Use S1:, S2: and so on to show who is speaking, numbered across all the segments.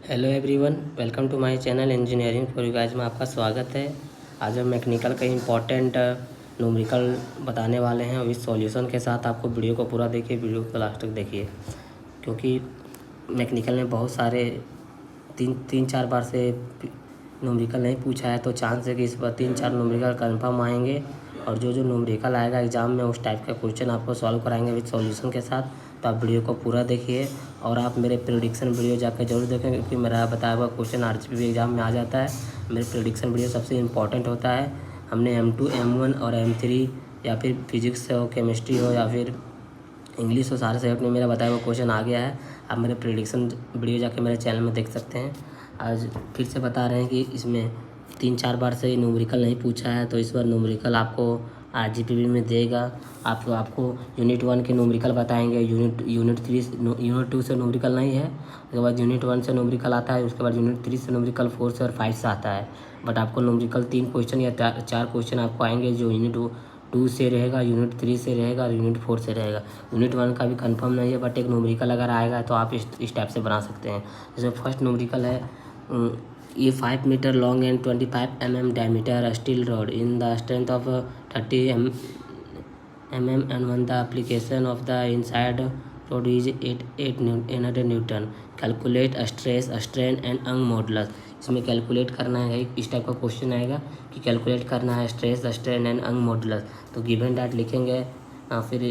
S1: Hello everyone, welcome to my channel engineering for you guys में आपका स्वागत है। आज हम मैकेनिकल का इम्पोर्टेंट न्यूमेरिकल बताने वाले हैं विद सॉल्यूशन के साथ। आपको वीडियो को पूरा देखिए, वीडियो को लास्ट तक देखिए, क्योंकि मैकेनिकल में बहुत सारे तीन चार बार से न्यूमेरिकल नहीं पूछा है, तो चांस है कि इस बार 3-4 न्यूमेरिकल कंफर्म आएंगे। और जो न्यूमेरिकल आएगा एग्ज़ाम में उस टाइप का क्वेश्चन आपको सॉल्व कराएंगे विद सॉल्यूशन के साथ। तो आप वीडियो को पूरा देखिए और आप मेरे प्रेडिक्शन वीडियो जाकर जरूर देखें, क्योंकि मेरा बताया हुआ क्वेश्चन आरजीपी एग्ज़ाम में आ जाता है। मेरे प्रेडिक्शन वीडियो सबसे इम्पॉर्टेंट होता है। हमने M2 M1 और M3 या फिर फिजिक्स हो, केमिस्ट्री हो या फिर इंग्लिश हो, सारे सब्जेक्ट में मेरा बताया हुआ क्वेश्चन आ गया है। आप मेरे प्रेडिक्शन वीडियो जाके मेरे चैनल में देख सकते हैं। आज फिर से बता रहे हैं कि इसमें 3-4 बार से न्यूमेरिकल नहीं पूछा है, तो इस बार न्यूमेरिकल आपको आरजीपी में देगा। आपको यूनिट 1 के न्यूमेरिकल बताएंगे, यूनिट 2 से न्यूमेरिकल नहीं है। उसके बाद यूनिट 1 से न्यूमेरिकल आता है, उसके बाद यूनिट 3 से न्यूमेरिकल, 4 से और 5 से आता है। बट आपको न्यूमेरिकल 3 क्वेश्चन या 4 क्वेश्चन आपको आएंगे, जो यूनिट 2 से रहेगा, यूनिट 3 से रहेगा और यूनिट 4 से रहेगा। यूनिट 1 का भी कंफर्म नहीं है, बट एक न्यूमेरिकल अगर आएगा तो आप इस टाइप से बना सकते हैं। जैसे फर्स्ट न्यूमेरिकल है, ये 5 metre long and 25 mm diameter steel rod in the strength of 30 mm and when the application of the inside rod is 800 Newton. Calculate stress, strain and young modulus. इसमें calculate करना है, इस type का question आएगा कि calculate करना है stress, strain and young modulus. तो गिवन डाट लिखेंगे, फिर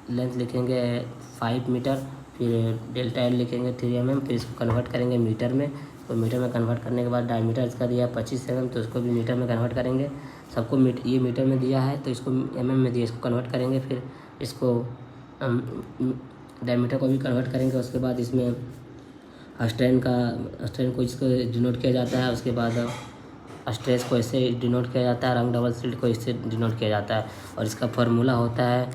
S1: लेंथ लिखेंगे 5 मीटर, फिर डेल्टा एल लिखेंगे 3 mm, फिर इसको कन्वर्ट करेंगे मीटर में। तो मीटर में कन्वर्ट करने के बाद डायमीटर इसका दिया 25 mm, तो इसको भी मीटर में कन्वर्ट करेंगे। सबको ये मीटर में दिया है तो इसको mm में दिया, इसको कन्वर्ट करेंगे। फिर इसको डायमीटर को भी कन्वर्ट करेंगे। उसके बाद इसमें स्ट्रेन को इसको डिनोट किया जाता है। उसके बाद स्ट्रेस को ऐसे डिनोट किया जाता है, रंग डबल स्लिट को इससे डिनोट किया जाता है। और इसका फार्मूला होता है,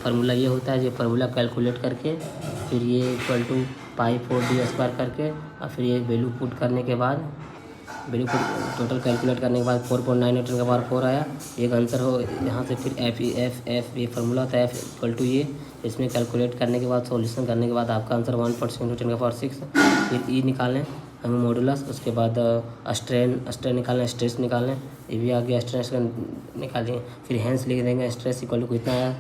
S1: फार्मूला ये होता है, ये फार्मूला कैलकुलेट करके फिर ये equal to pi 4d square करके, और फिर ये वैल्यू पुट करने के बाद, वैल्यू टोटल कैलकुलेट करने के बाद 4.9 न्यूटन का पावर 4 आया। एक आंसर हो यहाँ से। फिर एफ ये फार्मूला होता है, एफ इक्वल टू ये। इसमें कैलकुलेट करने के बाद, सॉल्यूशन करने के बाद आपका आंसर 1.6 न्यूटन का पावर 6। फिर ई निकालें हमें मॉडुलस। उसके बाद स्ट्रेन निकालें, स्ट्रेस निकालें, ये भी आ गया, स्ट्रेस का निकालेंगे। फिर हैंस लिख देंगे, स्ट्रेस इक्वल टू कितना आया,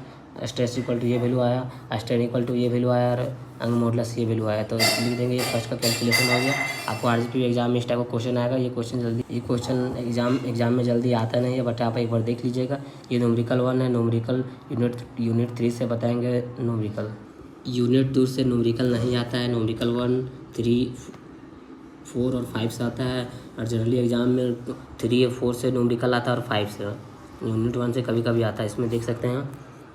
S1: स्ट्रेस इक्वल टू ये वैल्यू आया, स्ट्रेन इक्वल टू ये वैल्यू आया, और अंग मॉडुलस ये वैल्यू आया। तो लिख देंगे, ये फर्स्ट का कैलकुलेशन हो गया। आपको आरजीपी एग्जाम में इस टाइप का क्वेश्चन आएगा। ये क्वेश्चन एग्जाम में जल्दी आता नहीं है, बट आप एक बार देख लीजिएगा। ये न्यूमेरिकल 1 है। न्यूमेरिकल यूनिट 3 से बताएंगे न्यूमेरिकल। यूनिट 2 से न्यूमेरिकल नहीं आता है। न्यूमेरिकल 1, 3, 4 और 5 से आता है। और जनरली एग्जाम में 3 और 4 से न्यूमेरिकल आता है और 5 से। यूनिट 1 से कभी कभी आता है। इसमें देख सकते हैं,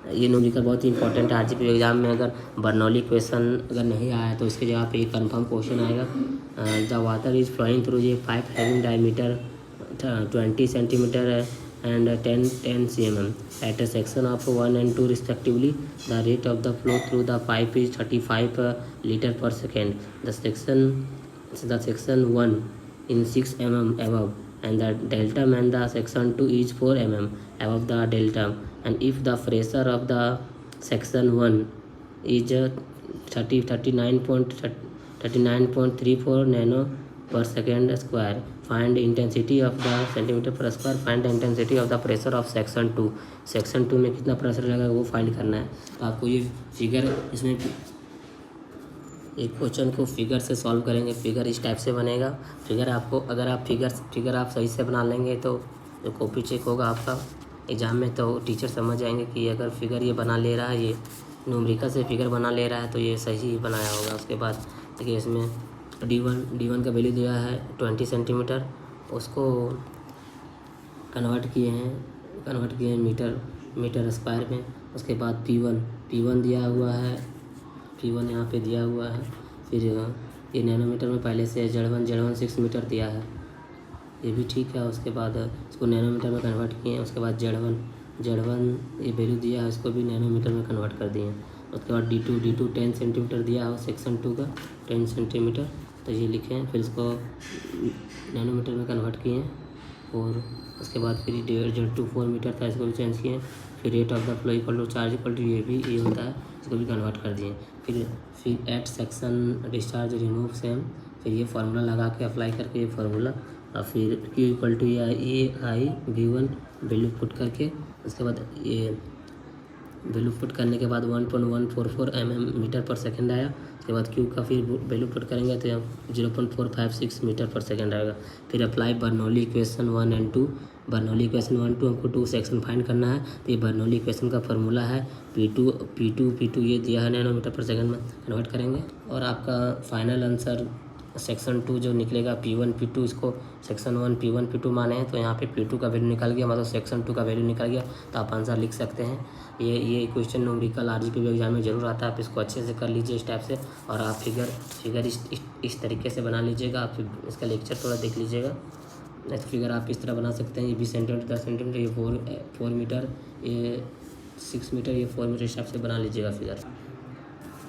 S1: ये न्यूमेरिकल बहुत ही इंपॉर्टेंट है आरजीपी एग्जाम में। अगर बर्नौली क्वेश्चन अगर नहीं आया तो इसके जगह पे कंफर्म क्वेश्चन आएगा। The water is flowing through ये pipe having diameter 20 centimetre and 10 cm at a section of 1 and 2 respectively. The rate of the flow through the pipe is 35 litre per second. The section 1 in 6 mm above and the delta and the section 2 is 4 mm above the delta, and if the pressure of the section 1 is 39.34 nano per second square, find intensity of the centimeter per square, find the intensity of the pressure of section 2। Section 2 में कितना pressure लगेगा वो find करना है। तो आपको ये figure, इसमें एक क्वेश्चन को फिगर से सॉल्व करेंगे। फिगर इस टाइप से बनेगा। फिगर आपको, अगर आप फिगर आप सही से बना लेंगे तो जो कॉपी चेक होगा आपका एग्जाम में, तो टीचर समझ जाएंगे कि अगर फिगर ये बना ले रहा है, ये न्यूमेरिकल से फिगर बना ले रहा है, तो ये सही ही बनाया होगा। उसके बाद देखिए, इसमें D1 का वैल्यू दिया है 20 सेंटीमीटर, उसको कन्वर्ट किए हैं मीटर स्क्वायर में। उसके बाद P1 दिया हुआ है, P1 यहाँ पे दिया हुआ है। फिर ये नैनोमीटर में पहले से Z1 6 मीटर दिया है, ये भी ठीक है। उसके बाद इसको नैनोमीटर में कन्वर्ट किए हैं। उसके बाद Z1 ये वैल्यू दिया है, इसको भी नैनोमीटर में कन्वर्ट कर दिए। उसके बाद D2 10 सेंटीमीटर दिया है, सेक्शन 2 का 10 सेंटीमीटर, तो ये लिखे हैं। फिर इसको नैनोमीटर में कन्वर्ट किए हैं। और उसके बाद फिर Z2 4 मीटर था, इसको भी चेंज किए। फिर rate of the flow equal to charge equal to ये होता है, इसको भी कन्वर्ट कर दिए। फिर at section discharge remove same, फिर ये फार्मूला लगा के अप्लाई करके ये फार्मूला, और फिर Q equal to AI/V1 value put करके उसके बाद ये वैल्यू पुट करने के बाद 1.144 मीटर पर सेकंड आया। उसके बाद Q का फिर वैल्यू पुट करेंगे तो 0.456 मीटर पर सेकंड आएगा। फिर apply Bernoulli equation 1 and 2। Bernoulli equation 1 2 हमको 2 सेक्शन फाइंड करना है, तो ये बर्नौली इक्वेशन का फार्मूला है P2 ये दिया है नैनोमीटर पर सेकंड में, कन्वर्ट करेंगे और आपका फाइनल आंसर सेक्शन 2 जो निकलेगा P1 P2, इसको सेक्शन 1 P1 P2 माने हैं तो यहाँ पे P2 का वैल्यू निकल गया, मतलब सेक्शन 2 का वैल्यू निकल गया, तो आप आंसर लिख सकते हैं। ये क्वेश्चन न्यूमेरिकल RGP एग्जाम में ज़रूर आता है, आप इसको अच्छे से कर लीजिए इस टाइप से, और आप फिगर इस तरीके से बना लीजिएगा। आप इसका लेक्चर थोड़ा देख लीजिएगा। नेक्स्ट फिगर आप इस तरह बना सकते हैं, ये 20 सेंटीमीटर 10 सेंटीमीटर, ये 4 मीटर, ये 6 मीटर, ये 4 मीटर, इस टाइप से बना लीजिएगा फिगर।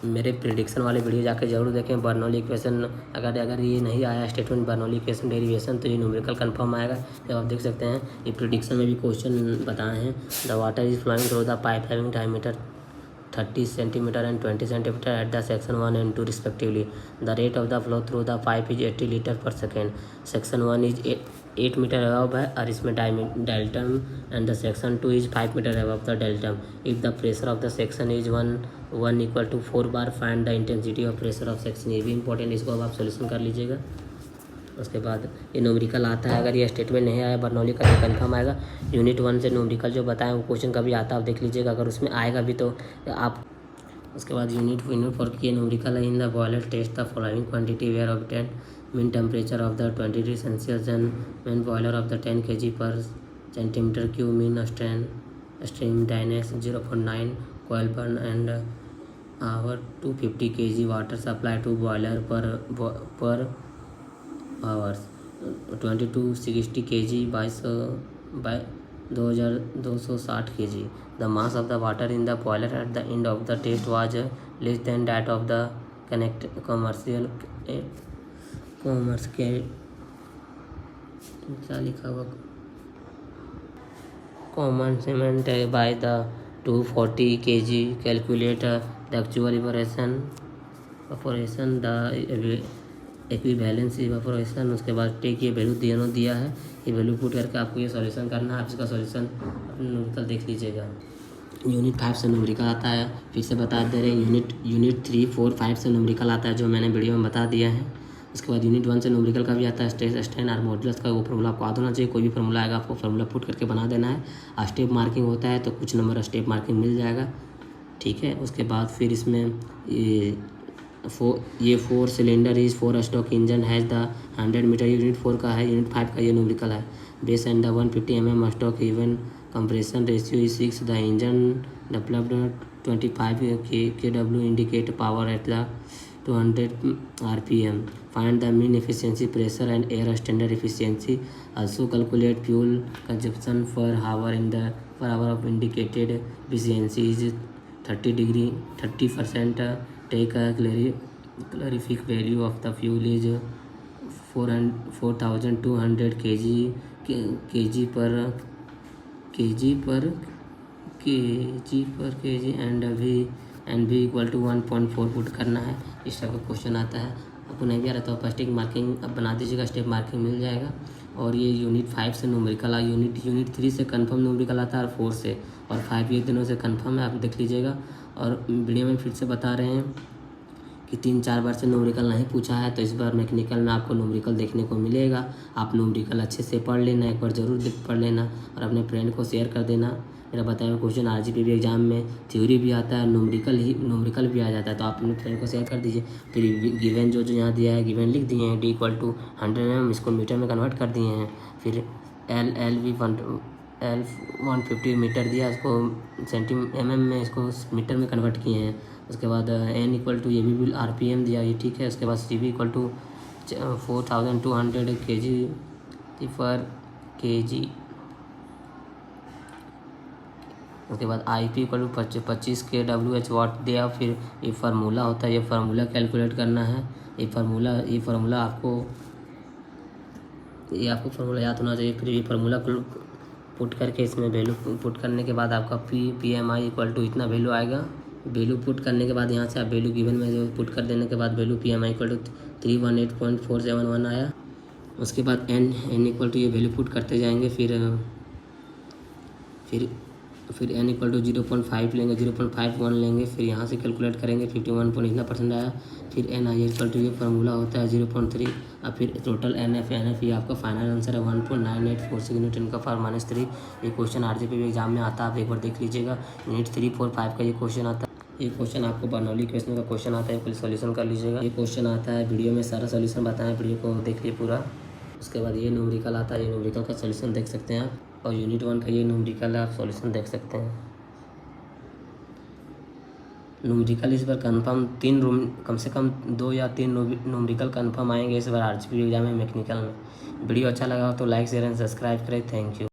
S1: मेरे प्रिडिक्शन वाले वीडियो जाके जरूर देखें। बर्नौली इक्वेशन अगर ये नहीं आया स्टेटमेंट बर्नौली इक्वेशन डेरिवेशन, तो ये न्यूमेरिकल कंफर्म आएगा। जब आप देख सकते हैं ये प्रिडिक्शन में भी क्वेश्चन बताए हैं। The water is flowing through the pipe having diameter 30 centimetre and 20 centimetre at the section 1 and 2 respectively. The rate of the flow through the pipe is 80 litre per second. Section 1 is 8 metre above है और इसमें datum, and the section 2 is 5 metre above the datum. If the pressure of the section is 1 equal to 4 bar, find the intensity of pressure of section. ये भी important, इसको अब आप solution कर लीजिएगा। उसके बाद ये न्यूमेरिकल आता है, अगर ये स्टेटमेंट नहीं आया बर्नौली का तो कन्फर्म आएगा। यूनिट 1 से न्यूमेरिकल जो बताएं वो क्वेश्चन कभी आता है, आप देख लीजिएगा, अगर उसमें आएगा भी तो आप। उसके बाद यूनिट 4 की न्यूमेरिकल है। In the boiler test the following quantity were obtain mean temperature of the 20 degree Celsius and mean boiler of the 10 kg per centimetre cube. Mean stream dryness 0.9 coil burn and hour 250 kg water supply to boiler per hours 2260 kg by 2260 kg. The mass of the water in the boiler at the end of the test was less than that of the commercial common cement by the 240 kg. Calculate the actual evaporation, the equivalence evaporation. उसके बाद take ये value दोनों दिया है, ये value put करके आपको ये सॉल्यूशन करना है। आप इसका सॉल्यूशन अपने न्यूमेरिकल देख लीजिएगा। यूनिट 5 से न्यूमेरिकल आता है, फिर से बता दे रहे हैं। यूनिट 3, 4, 5 से न्यूमेरिकल आता है, जो मैंने वीडियो में बता दिया है। उसके बाद यूनिट 1 से न्यूमेरिकल का भी आता है। स्ट्रेस स्ट्रेन और मॉडुलस का वो फार्मूला आपको याद होना चाहिए। कोई भी फार्मूला आएगा आपको फार्मूला पुट करके बना देना है। स्टेप मार्किंग होता है तो कुछ नंबर स्टेप मार्किंग मिल जाएगा, ठीक है। उसके बाद फिर इसमें ये 4 cylinder is 4 stroke engine has the 100 metre. Unit 4 का है। यूनिट 5 का ये न्यूमेरिकल है। Base and the 150 mm stroke even compression ratio is 6. The engine developed 25 kW indicate power at the 200 RPM. Find the mean efficiency pressure and air standard efficiency. Also calculate fuel consumption per hour of indicated efficiency is 30%. Take a calorific value of the fuel is 4200 kg per kg and v equal to 1.4 put करना है। इस type का question आता है। आपको नहीं भी आ रहा तो आप स्टेप मार्किंग अब बना दीजिएगा, स्टेप मार्किंग मिल जाएगा। और ये यूनिट 5 से न्यूमेरिकल आ, यूनिट 3 से कंफर्म न्यूमेरिकल आता है, और 4 से और 5 ये दिनों से कंफर्म है, आप देख लीजिएगा। और वीडियो में फिर से बता रहे हैं कि 3-4 बार से न्यूमेरिकल नहीं पूछा है, तो इस बार मैकेनिकल में आपको न्यूमेरिकल देखने को मिलेगा। आप न्यूमेरिकल अच्छे से पढ़ लेना, एक बार ज़रूर पढ़ लेना और अपने फ्रेंड को शेयर कर देना। मेरा बताया हुआ क्वेश्चन RGP एग्जाम में थ्योरी भी आता है, न्यूमेरिकल भी आ जाता है, तो आप अपने फ्रेंड को शेयर कर दीजिए। फिर गिवन जो यहाँ दिया है, गिवन लिख दिए हैं, D इक्वल टू 100 mm, इसको मीटर में कन्वर्ट कर दिए हैं। फिर L 150 मीटर दिया, इसको mm में, इसको मीटर में कन्वर्ट किए हैं। उसके बाद N इक्वल टू ये भी RPM दिया, ये ठीक है। उसके बाद CV इक्वल टू 4200 kg पर kg। उसके बाद IP इक्वल टू 25 kWh वाट दिया। फिर ये फार्मूला होता है, ये फार्मूला कैलकुलेट करना है। ये फार्मूला आपको फार्मूला याद होना चाहिए। फिर ये फार्मूला पुट करके इसमें वैल्यू पुट करने के बाद आपका PMI इक्वल टू इतना वैल्यू आएगा। वैल्यू पुट करने के बाद यहाँ से आप वैल्यू गिवन में जो पुट कर देने के बाद वैल्यू PMI इक्वल टू 318.471 आया। उसके बाद n इक्वल टू ये वैल्यू पुट करते जाएंगे, फिर n इक्वल टू 0.5 लेंगे, 0.51 लेंगे, फिर यहाँ से कैलकुलेट करेंगे 51 पॉइंट इतना परसेंट आया। फिर n आई इक्वल टू ये फार्मूला होता है 0.3, और फिर टोटल NF ये आपका फाइनल आंसर है 1.9846 न्यूटन का पावर -3। ये क्वेश्चन RJP भी एग्जाम में आता है, आप एक बार देख लीजिएगा। यूनिट 3, 4, 5 का ये क्वेश्चन आता है। ये क्वेश्चन आपको बर्नौली क्वेश्चन का क्वेश्चन आता है, प्लीज सॉल्यूशन कर लीजिएगा। ये क्वेश्चन आता है, वीडियो में सारा सॉल्यूशन बताएं, वीडियो को देखिए पूरा। उसके बाद ये न्यूमेरिकल आता है, ये न्यूमेरिकल का सॉल्यूशन देख सकते हैं आप, और यूनिट 1 का ये न्यूमेरिकल है, आप सॉल्यूशन देख सकते हैं। न्यूमेरिकल इस बार कंफर्म कम से कम 2 या 3 न्यूमेरिकल कंफर्म आएंगे इस बार RJP एग्जाम में मैकेनिकल में। वीडियो अच्छा लगा हो तो लाइक शेयर एंड सब्सक्राइब करें। Thank you.